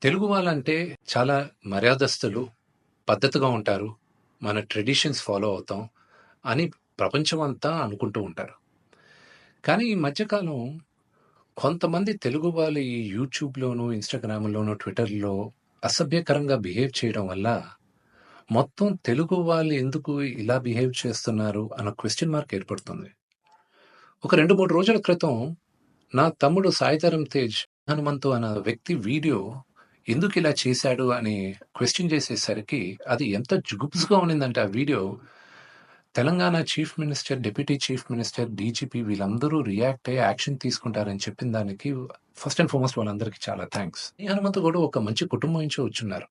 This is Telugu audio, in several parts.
తెలుగు వాళ్ళంటే చాలా మర్యాదస్తులు, పద్ధతిగా ఉంటారు. మన ట్రెడిషన్స్ ఫాలో అవుతాం అని ప్రపంచమంతా అనుకుంటూ ఉంటారు. కానీ ఈ మధ్యకాలం కొంతమంది తెలుగు వాళ్ళు ఈ యూట్యూబ్‌లోను, ఇన్‌స్టాగ్రామ్‌లోను, ట్విట్టర్‌లో అసభ్యకరంగా బిహేవ్ చేయడం వల్ల మొత్తం తెలుగు వాళ్ళు ఎందుకు ఇలా బిహేవ్ చేస్తున్నారు అన్న క్వెషన్ మార్క్ ఏర్పడుతుంది. ఒక 2, 3 రోజుల క్రితం నా తమ్ముడు సాయిధరమ్ తేజ్ హనుమంతు అన్న వ్యక్తి వీడియో ఎందుకిలా చేశాడు అని క్వెషన్ చేసేసరికి అది ఎంత జుగుప్స్‌గా ఉండిందంటే ఆ video Telangana chief minister, deputy chief minister, DGP వీళ్ళందరూ రియాక్ట్ అయ్యి యాక్షన్ తీసుకుంటారని చెప్పిన దానికి ఫస్ట్ అండ్ ఫార్మోస్ట్ వాళ్ళందరికీ చాలా థాంక్స్. ఈ హనుమంతు కూడా ఒక మంచి కుటుంబం నుంచి వచ్చున్నారు.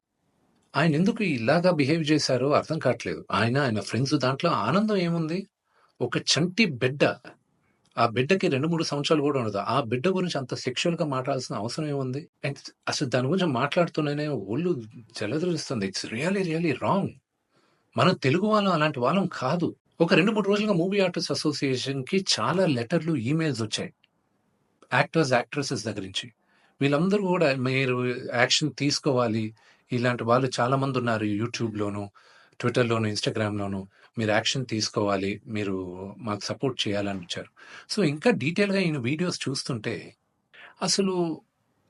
ఆయనెందుకు ఇలాగా బిహేవ్ చేశారో అర్థం కావట్లేదు. ఆయన ఫ్రెండ్స్ దాంట్లో ఆనందం ఏముంది? ఒక చంటి బిడ్డ. ఆ బిడ్డకి 2, 3 సంవత్సరాలు కూడా ఉండదు. ఆ బిడ్డ గురించి అంత సెక్సువల్‌గా మాట్లాడాల్సిన అవసరం ఏముంది? అండ్ అసలు దాని గురించి మాట్లాడుతూనే ఒళ్ళు జలదరిస్తుంది. It's really wrong. మనం తెలుగు వాళ్ళం అలాంటి వాళ్ళం కాదు. ఒక 2, 3 రోజులుగా మూవీ ఆర్టిస్ట్ అసోసియేషన్‌కి చాలా లెటర్‌లు, ఈమెయిల్స్ వచ్చాయి. యాక్టర్స్, యాక్ట్రెసెస్ దగ్గర నుంచి. వీళ్ళందరూ కూడా మీరు యాక్షన్ తీసుకోవాలి. ఇలాంటి వాళ్ళు చాలామంది ఉన్నారు యూట్యూబ్‌లోను, ట్విట్టర్‌లోను, ఇన్‌స్టాగ్రామ్‌లోను. మీరు యాక్షన్ తీసుకోవాలి. మీరు మాకు సపోర్ట్ చేయాలని ఇచ్చారు. సో, ఇంకా డీటెయిల్‌గా ఈయన వీడియోస్ చూస్తుంటే అసలు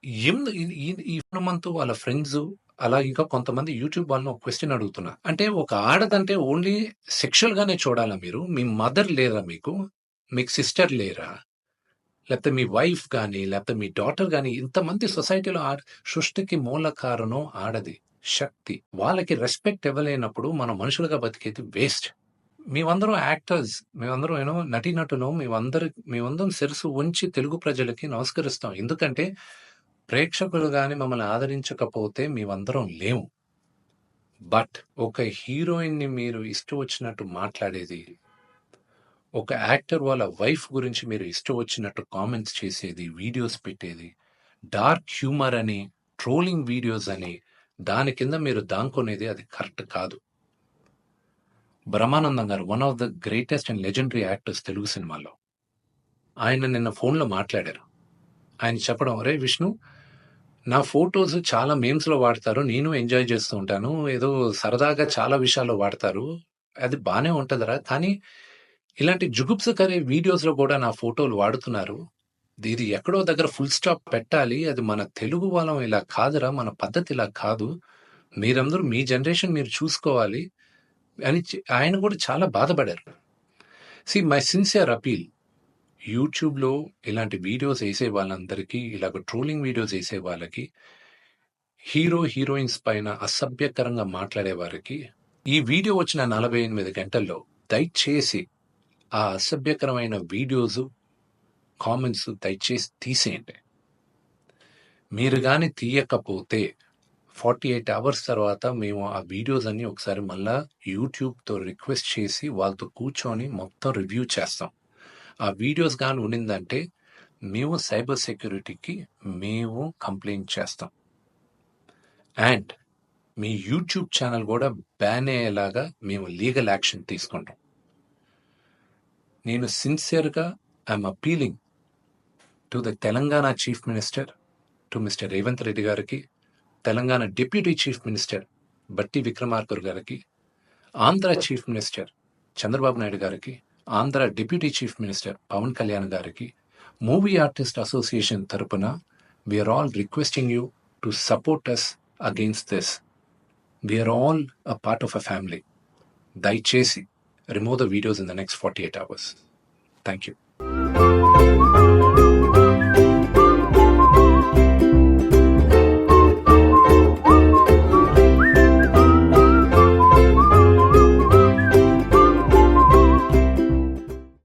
ఈ హనుమంతు వాళ్ళ ఫ్రెండ్సు అలా ఇంకా కొంతమంది యూట్యూబ్ వాళ్ళని ఒక క్వెషన్ అడుగుతున్నా. అంటే ఒక ఆడదంటే ఓన్లీ సెక్షువల్‌గానే చూడాలా మీరు? మీ మదర్ లేరా మీకు? మీకు సిస్టర్ లేరా? లేకపోతే మీ వైఫ్ గాని, లేకపోతే మీ డాటర్ గాని ఇంతమంది సొసైటీలో సృష్టికి మూల కారణం ఆడది. శక్తి. వాళ్ళకి రెస్పెక్ట్ ఇవ్వలేనప్పుడు మనం మనుషులుగా బతికేది వేస్ట్. మేమందరం యాక్టర్స్. మేమందరం నటీనటులం. మేమందరం శిరస్సు వంచి తెలుగు ప్రజలకి నమస్కరిస్తాం. ఎందుకంటే ప్రేక్షకులు గాని మమ్మల్ని ఆదరించకపోతే మేమందరం లేము. బట్ ఒక హీరోయిన్‌ని మీరు ఇష్టం వచ్చినట్టు మాట్లాడేది, ఒక యాక్టర్ వాళ్ళ వైఫ్ గురించి మీరు ఇష్టం వచ్చినట్టు కామెంట్స్ చేసేది, వీడియోస్ పెట్టేది, డార్క్ హ్యూమర్ అని, ట్రోలింగ్ వీడియోస్ అని, దాని కింద మీరు దాంకునేది అది కరెక్ట్ కాదు. బ్రహ్మానందం గారు one of the greatest and legendary actors Telugu సినిమాలో. ఆయన నిన్న ఫోన్‌లో మాట్లాడారు. ఆయన చెప్పడం, "అరేయ్ విష్ణు, నా ఫోటోస్ చాలా మీమ్స్‌లో వాడతారు. నేను ఎంజాయ్ చేస్తూ ఉంటాను. ఏదో సరదాగా చాలా విషయాల్లో వాడతారు. అది బానే ఉంటదిరా. కానీ ఇలాంటి జుగుప్సకర వీడియోస్‌లో కూడా నా ఫోటోలు వాడుతున్నారు. ఇది ఎక్కడో దగ్గర ఫుల్ స్టాప్ పెట్టాలి. అది మన తెలుగు వాళ్ళం ఇలా కాదురా! మన పద్ధతి ఇలా కాదు. మీరందరూ మీ జనరేషన్ మీరు చూసుకోవాలి" అని ఆయన కూడా చాలా బాధపడారు. మై సిన్సియర్ అపీల్ యూట్యూబ్‌లో ఇలాంటి వీడియోస్ ఏసే వాళ్ళందరికీ, ఇలాగ ట్రోలింగ్ వీడియోస్ ఏసే వాళ్ళకి, హీరోయిన్స్ పైన అసభ్యకరంగా మాట్లాడే వారికి, ఈ వీడియో వచ్చిన 48 గంటల్లో దయచేసి ఆ అసభ్యకరమైన వీడియోసు, కామెంట్స్ దయచేసి తీసేయండి. మీరు గాని తీయకపోతే 48 అవర్స్ తర్వాత మేము ఆ వీడియోస్ అన్నీ ఒకసారి మళ్ళా యూట్యూబ్‌తో రిక్వెస్ట్ చేసి వాళ్ళతో కూర్చొని మొత్తం రివ్యూ చేస్తాం. ఆ వీడియోస్ గాని ఉండిందంటే మేము సైబర్ సెక్యూరిటీకి కంప్లెయింట్ చేస్తాం. అండ్ మీ యూట్యూబ్ ఛానల్ కూడా బ్యాన్ అయ్యేలాగా మేము లీగల్ యాక్షన్ తీసుకుంటాం. నేను సిన్సియర్‌గా I'm appealing to the Telangana chief minister, to mister Revanth Reddy గారికి, Telangana deputy chief minister Bhatti Vikramarka గారికి, ఆంధ్ర చీఫ్ మినిస్టర్ చంద్రబాబు నాయుడు గారికి, Andhra deputy chief minister Pawan Kalyan గారికి, మూవీ ఆర్టిస్ట్ అసోసియేషన్ తరపున we are all requesting you to support us against this. We are all a part of a family. దయచేసి remove the videos in the next 48 hours. Thank you.